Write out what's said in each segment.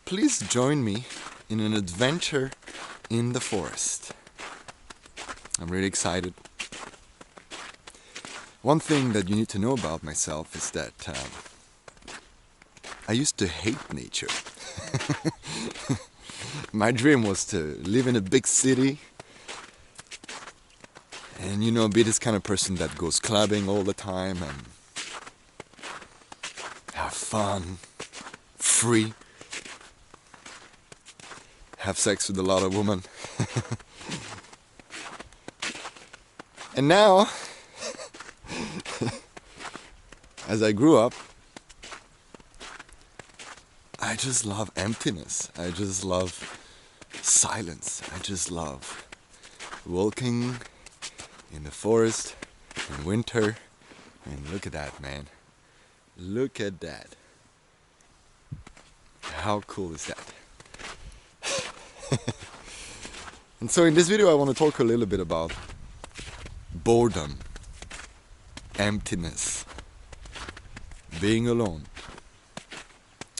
please join me in an adventure in the forest. I'm really excited. One thing that you need to know about myself is that I used to hate nature. My dream was to live in a big city and, be this kind of person that goes clubbing all the time and have fun, free, have sex with a lot of women. And now, as I grew up, I just love emptiness. I just love silence. I just love walking in the forest in winter. And look at that, man. Look at that. How cool is that? And so in this video I want to talk a little bit about boredom, emptiness, being alone.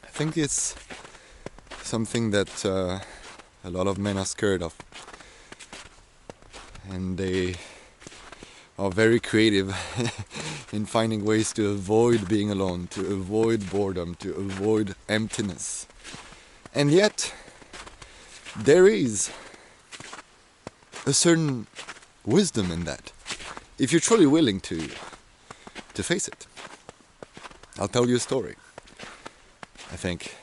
I think it's something that a lot of men are scared of, and they are very creative in finding ways to avoid being alone, to avoid boredom, to avoid emptiness. And yet there is a certain wisdom in that, if you're truly willing to face it. I'll tell you a story. I think,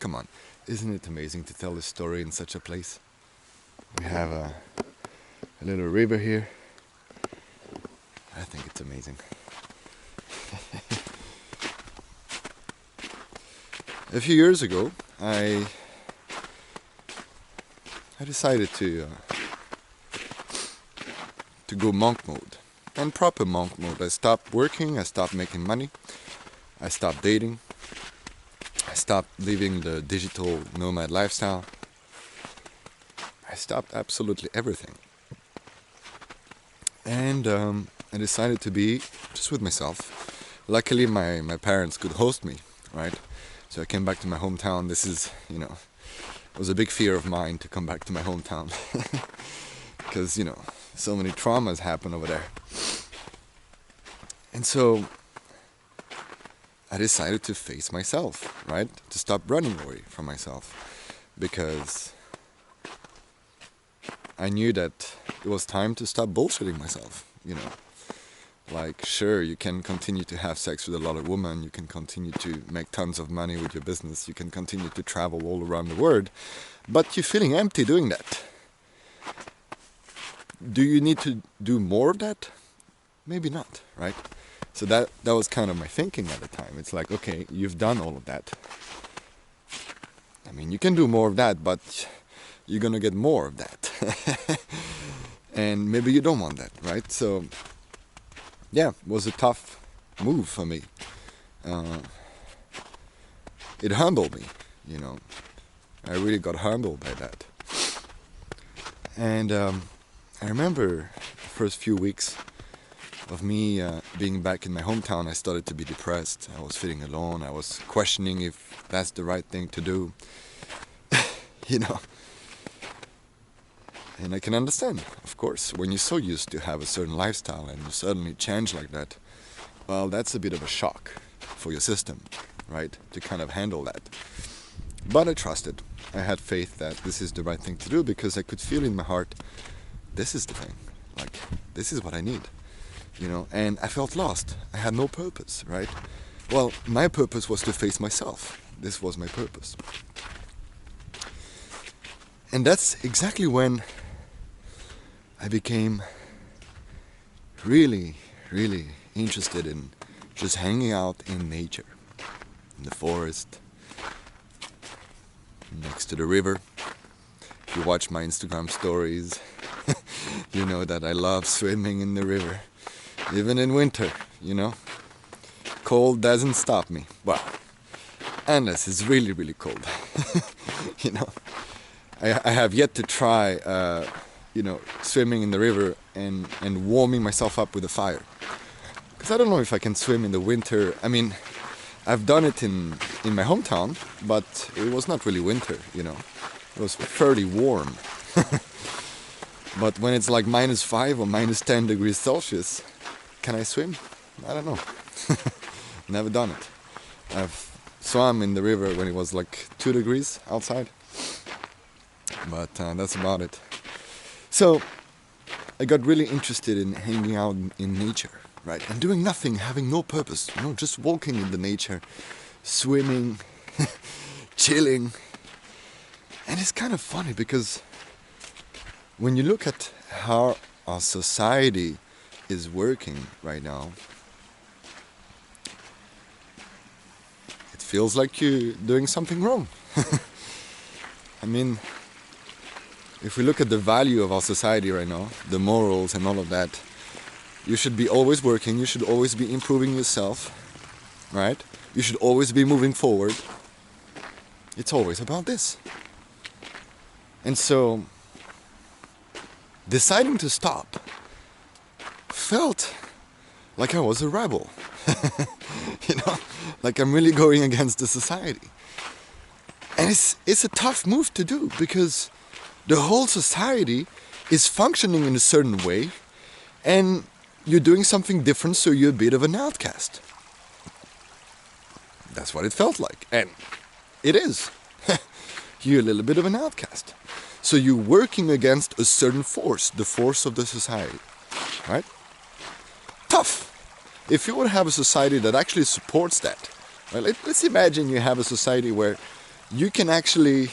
come on, isn't it amazing to tell a story in such a place? We have a little river here. I think it's amazing. A few years ago, I decided to go monk mode. And proper monk mode. I stopped working, I stopped making money, I stopped dating, I stopped living the digital nomad lifestyle. I stopped absolutely everything. And I decided to be just with myself. Luckily my parents could host me, right? So I came back to my hometown. This is, it was a big fear of mine to come back to my hometown. Because, so many traumas happen over there. And so I decided to face myself, right? To stop running away from myself. Because I knew that it was time to stop bullshitting myself, Like, sure, you can continue to have sex with a lot of women, you can continue to make tons of money with your business, you can continue to travel all around the world, but you're feeling empty doing that. Do you need to do more of that? Maybe not, right? So that was kind of my thinking at the time. It's like, okay, you've done all of that. I mean, you can do more of that, but you're gonna get more of that. And maybe you don't want that, right? So, yeah, it was a tough move for me. It humbled me, I really got humbled by that. And I remember the first few weeks of me being back in my hometown, I started to be depressed. I was feeling alone. I was questioning if that's the right thing to do. And I can understand, of course, when you're so used to have a certain lifestyle and you suddenly change like that, well, that's a bit of a shock for your system, right? To kind of handle that. But I trusted. I had faith that this is the right thing to do because I could feel in my heart, this is the thing. Like, this is what I need. And I felt lost. I had no purpose, right? Well, my purpose was to face myself. This was my purpose. And that's exactly when I became really, really interested in just hanging out in nature, in the forest, next to the river. If you watch my Instagram stories, you know that I love swimming in the river. Even in winter, Cold doesn't stop me. Well, unless it's really, really cold. I have yet to try, swimming in the river and warming myself up with a fire. Because I don't know if I can swim in the winter. I mean, I've done it in my hometown, but it was not really winter, you know. It was fairly warm. But when it's like -5 or -10 degrees Celsius, can I swim? I don't know. Never done it. I've swam in the river when it was like 2 degrees outside. But that's about it. So I got really interested in hanging out in nature, right? And doing nothing, having no purpose, you know, just walking in the nature, swimming, chilling. And it's kind of funny because when you look at how our society is working right now, it feels like you're doing something wrong. I mean, if we look at the value of our society right now, the morals and all of that, you should be always working, you should always be improving yourself, right? You should always be moving forward. It's always about this. And so, deciding to stop felt like I was a rebel. You know, like I'm really going against the society. And it's a tough move to do because the whole society is functioning in a certain way and you're doing something different, so you're a bit of an outcast. That's what it felt like. And it is. You're a little bit of an outcast. So you're working against a certain force, the force of the society. Right? Tough. If you would have a society that actually supports that, right? Let's imagine you have a society where you can actually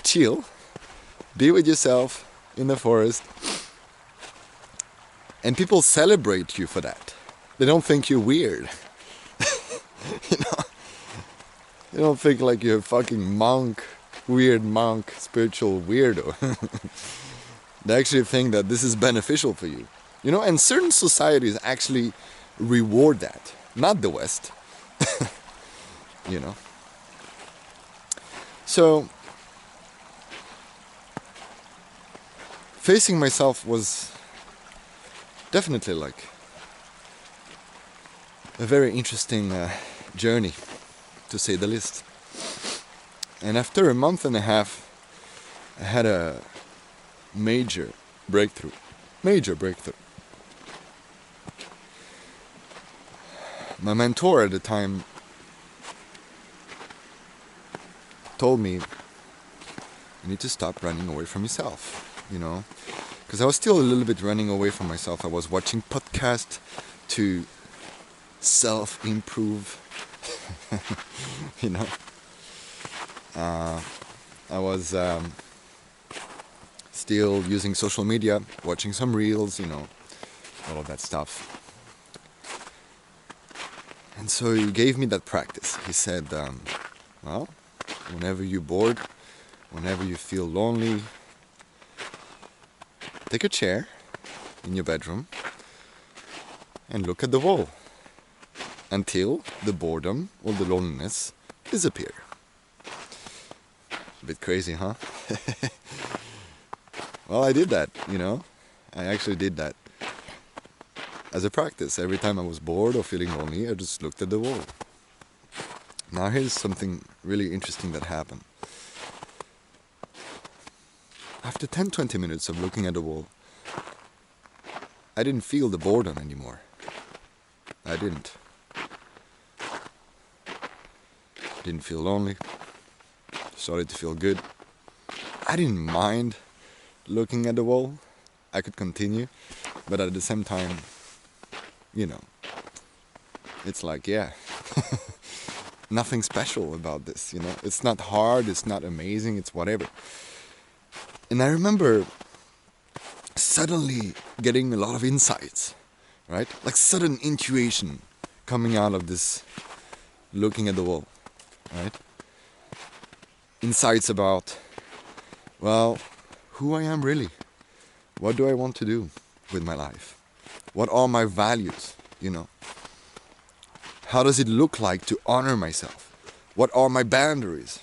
chill, be with yourself in the forest, and people celebrate you for that. They don't think you're weird. You know? They don't think like you're a fucking monk, weird monk, spiritual weirdo. They actually think that this is beneficial for you. You know, and certain societies actually reward that. Not the West. You know. So, facing myself was definitely like a very interesting journey, to say the least. And after a month and a half, I had a major breakthrough. My mentor at the time told me, you need to stop running away from yourself, you know, because I was still a little bit running away from myself. I was watching podcasts to self-improve, you know. I was still using social media, watching some reels, you know, all of that stuff. And so he gave me that practice. He said, well, whenever you're bored, whenever you feel lonely, take a chair in your bedroom and look at the wall until the boredom or the loneliness disappear. A bit crazy, huh? Well, I did that, you know. I actually did that as a practice. Every time I was bored or feeling lonely, I just looked at the wall. Now here's something really interesting that happened. After 10-20 minutes of looking at the wall, I didn't feel the boredom anymore. I didn't. Didn't feel lonely. Started to feel good. I didn't mind looking at the wall. I could continue, but at the same time, you know, it's like, yeah, nothing special about this, you know. It's not hard, it's not amazing, it's whatever. And I remember suddenly getting a lot of insights, right? Like sudden intuition coming out of this looking at the wall, right? Insights about, well, who I am really. What do I want to do with my life? What are my values, you know? How does it look like to honor myself? What are my boundaries?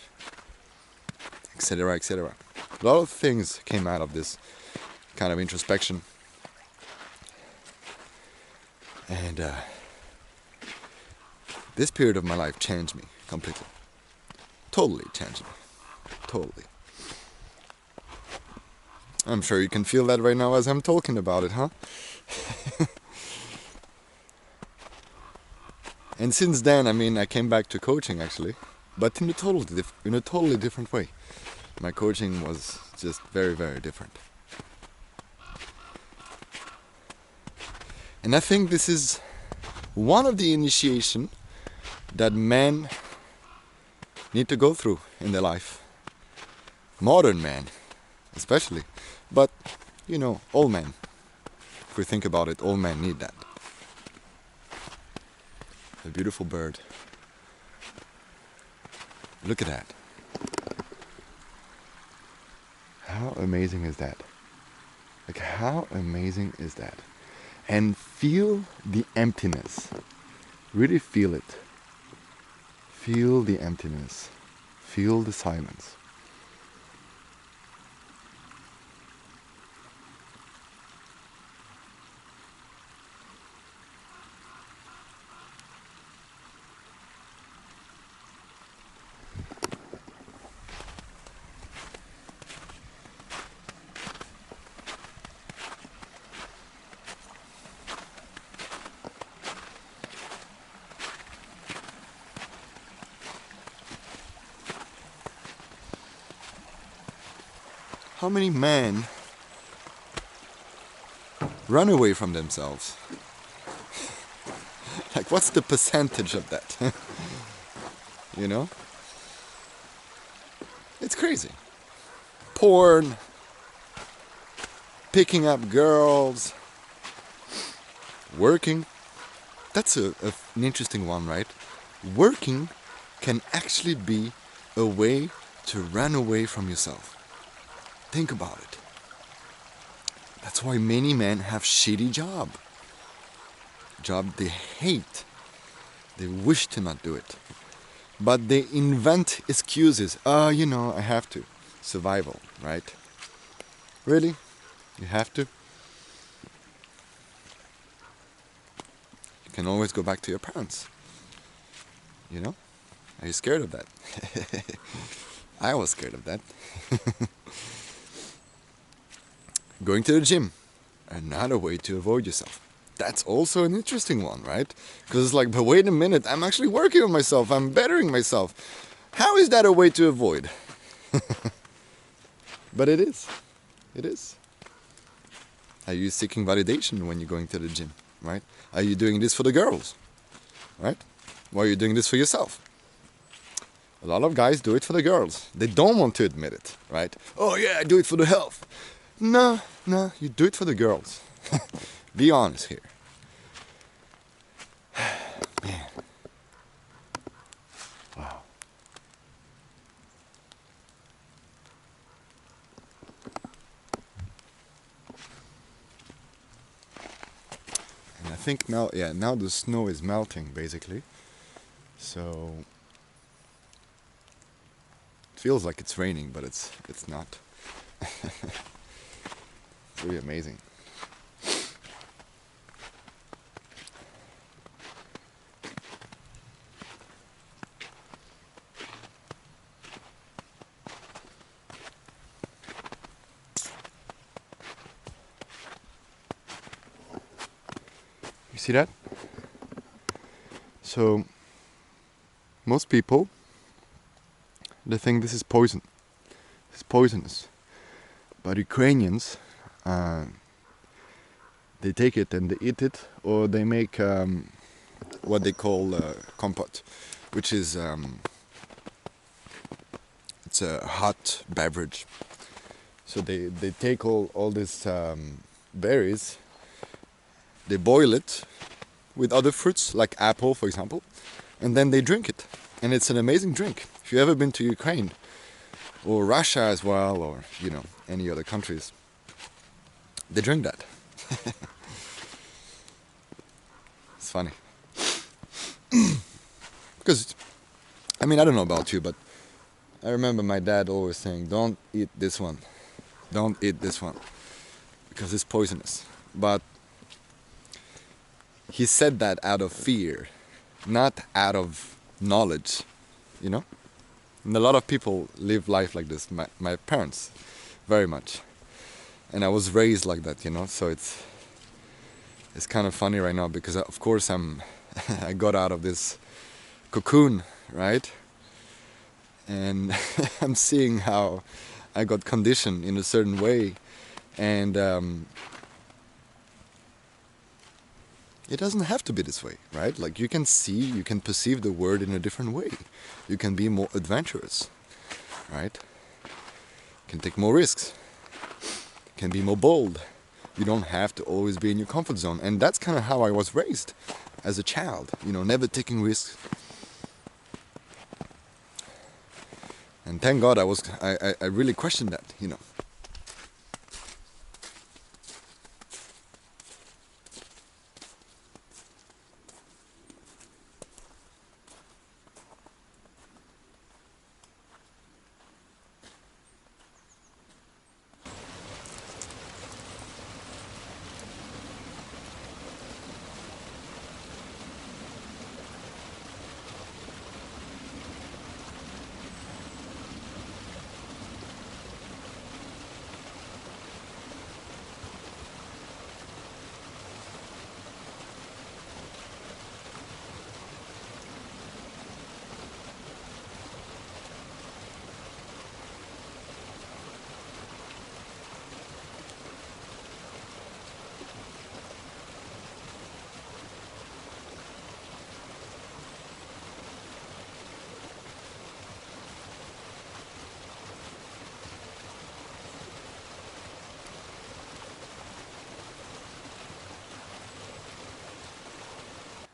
Etc., etc. A lot of things came out of this kind of introspection. And This period of my life changed me completely. Totally changed me. Totally. I'm sure you can feel that right now as I'm talking about it, huh? And since then, I mean, I came back to coaching actually, but in a totally different way. My coaching was just very, very different. And I think this is one of the initiation that men need to go through in their life. Modern men, especially. But, you know, all men. If we think about it, all men need that. A beautiful bird. Look at that. How amazing is that? Like, how amazing is that? And feel the emptiness. Really feel it. Feel the emptiness. Feel the silence. How many men run away from themselves? Like, what's the percentage of that? You know? It's crazy. Porn, picking up girls, working. That's an interesting one, right? Working can actually be a way to run away from yourself. Think about it. That's why many men have shitty job they hate. They wish to not do it. But they invent excuses. You know, I have to. Survival, right? Really? You have to? You can always go back to your parents. You know? Are you scared of that? I was scared of that. Going to the gym. Another way to avoid yourself. That's also an interesting one, right? Because it's like, but wait a minute, I'm actually working on myself. I'm bettering myself. How is that a way to avoid? But it is. It is. Are you seeking validation when you're going to the gym, right? Are you doing this for the girls, right? Or are you doing this for yourself? A lot of guys do it for the girls. They don't want to admit it, right? Oh yeah, I do it for the health. No, you do it for the girls. Be honest here. Man. Wow. And I think now the snow is melting basically. So it feels like it's raining, but it's not. It's really amazing. You see that? So most people, they think this is poison. It's poisonous. But Ukrainians, they take it and they eat it, or they make what they call compote, which is it's a hot beverage. So they take all these berries, they boil it with other fruits like apple, for example, and then they drink it, and it's an amazing drink. If you've ever been to Ukraine or Russia as well, or you know, any other countries, they drink that. It's funny. Because, I mean, I don't know about you, but I remember my dad always saying, don't eat this one. Don't eat this one. Because it's poisonous. But he said that out of fear. not out of knowledge, you know? And a lot of people live life like this, my parents, very much. And I was raised like that, you know, so it's kind of funny right now because of course I got out of this cocoon, right? And I'm seeing how I got conditioned in a certain way, and it doesn't have to be this way, right? Like you can perceive the world in a different way. You can be more adventurous, right? You can take more risks. You can be more bold. You don't have to always be in your comfort zone. And that's kind of how I was raised as a child, you know, never taking risks. And thank God I really questioned that, you know.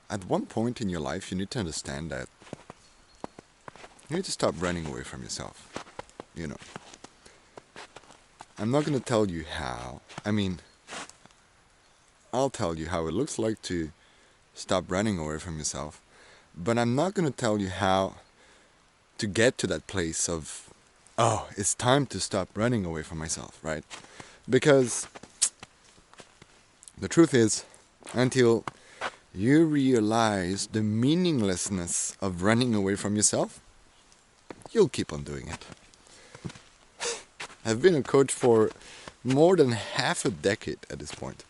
At one point in your life, you need to understand that you need to stop running away from yourself. You know, I'm not going to tell you how. I mean, I'll tell you how it looks like to stop running away from yourself, but I'm not going to tell you how to get to that place of, oh, it's time to stop running away from myself, right? Because the truth is, until you realize the meaninglessness of running away from yourself, you'll keep on doing it. I've been a coach for more than half a decade at this point.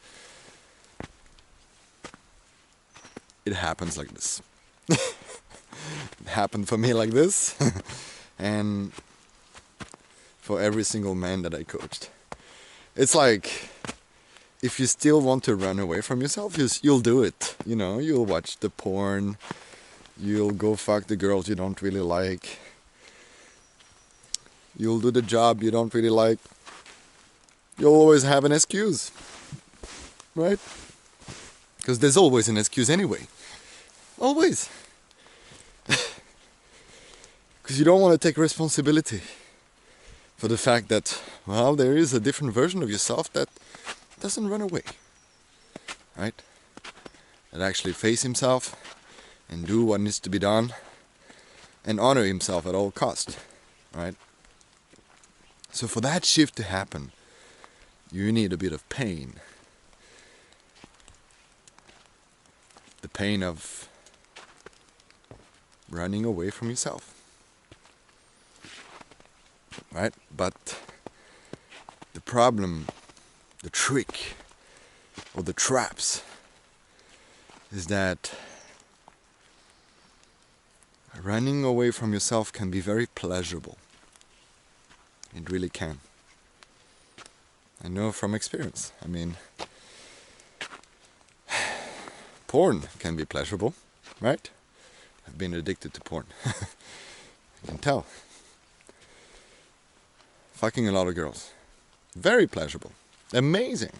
It happens like this. It happened for me like this, and for every single man that I coached. It's like, if you still want to run away from yourself, you'll do it. You know, you'll watch the porn, you'll go fuck the girls you don't really like, you'll do the job you don't really like. You'll always have an excuse, right? Because there's always an excuse anyway. Always. Because you don't want to take responsibility for the fact that, well, there is a different version of yourself that doesn't run away, right? That actually face himself and do what needs to be done and honor himself at all cost, right? So for that shift to happen, you need a bit of pain. The pain of running away from yourself, right? But the problem, the trick, or the traps is that running away from yourself can be very pleasurable. It really can. I know from experience. I mean, porn can be pleasurable, right? I've been addicted to porn. You can tell. Fucking a lot of girls. Very pleasurable. Amazing.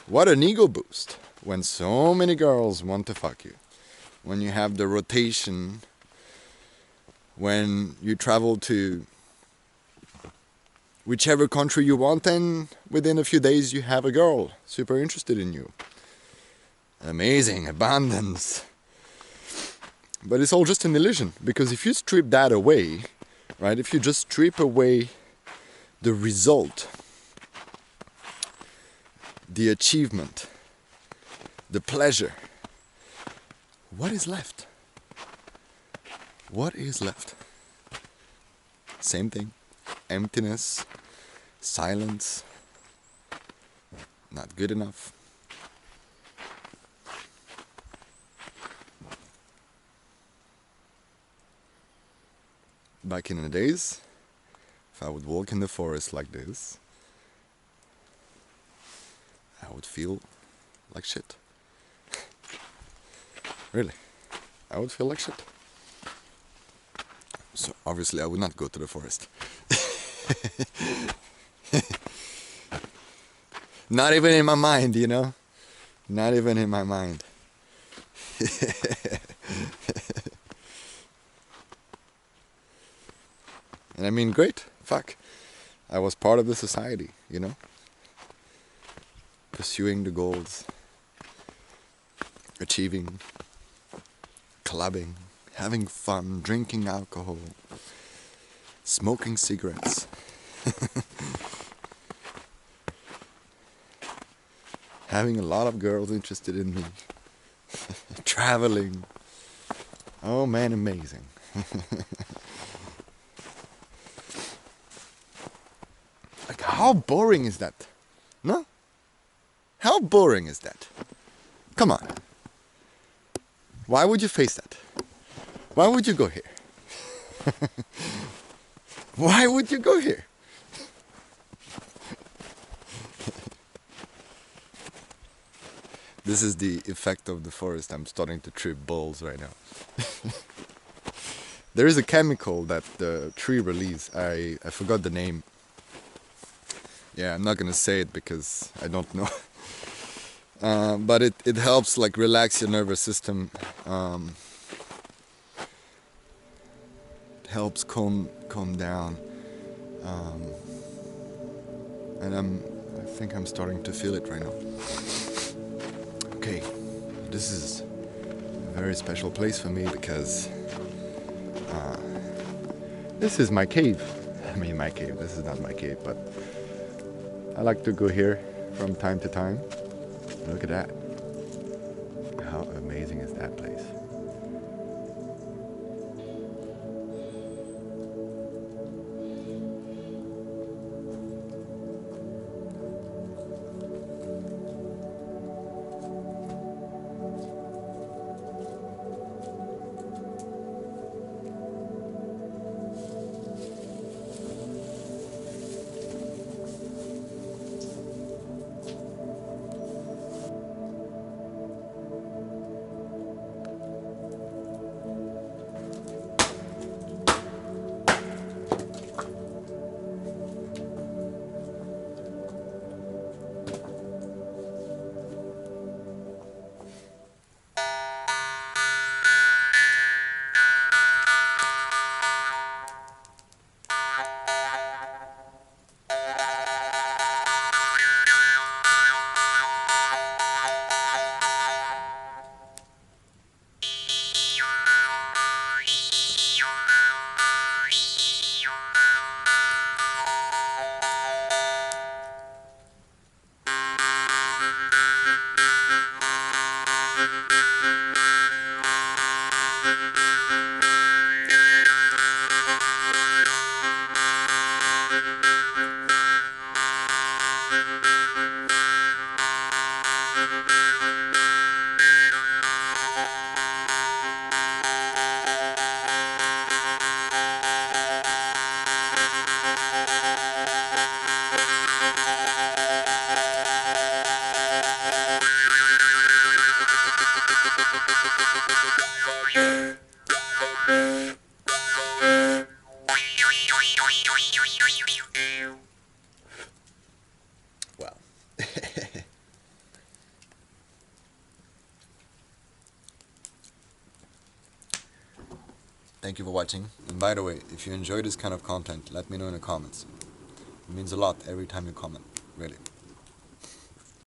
What an ego boost when so many girls want to fuck you. When you have the rotation, when you travel to whichever country you want, and within a few days you have a girl super interested in you. Amazing abundance. But it's all just an illusion, because if you strip that away, right, if you just strip away the result, the achievement, the pleasure, what is left? What is left? Same thing. Emptiness, silence, not good enough. Back in the days, if I would walk in the forest like this, I would feel like shit. Really, I would feel like shit. So obviously I would not go to the forest. Not even in my mind, you know? Not even in my mind. And I mean, great, fuck. I was part of the society, you know? Pursuing the goals. Achieving. Clubbing. Having fun. Drinking alcohol. Smoking cigarettes. Having a lot of girls interested in me. Traveling. Oh man, amazing. Like, how boring is that? No? How boring is that? Come on. Why would you face that? Why would you go here? Why would you go here? This is the effect of the forest. I'm starting to trip balls right now. There is a chemical that the tree release. I forgot the name. Yeah, I'm not gonna say it because I don't know. But it helps like relax your nervous system. It helps calm down. And I think I'm starting to feel it right now. Okay, this is a very special place for me because this is my cave. I mean, my cave. This is not my cave, but I like to go here from time to time. Look at that. How amazing is that place? Well. Thank you for watching. And by the way, if you enjoy this kind of content, let me know in the comments. It means a lot every time you comment, really.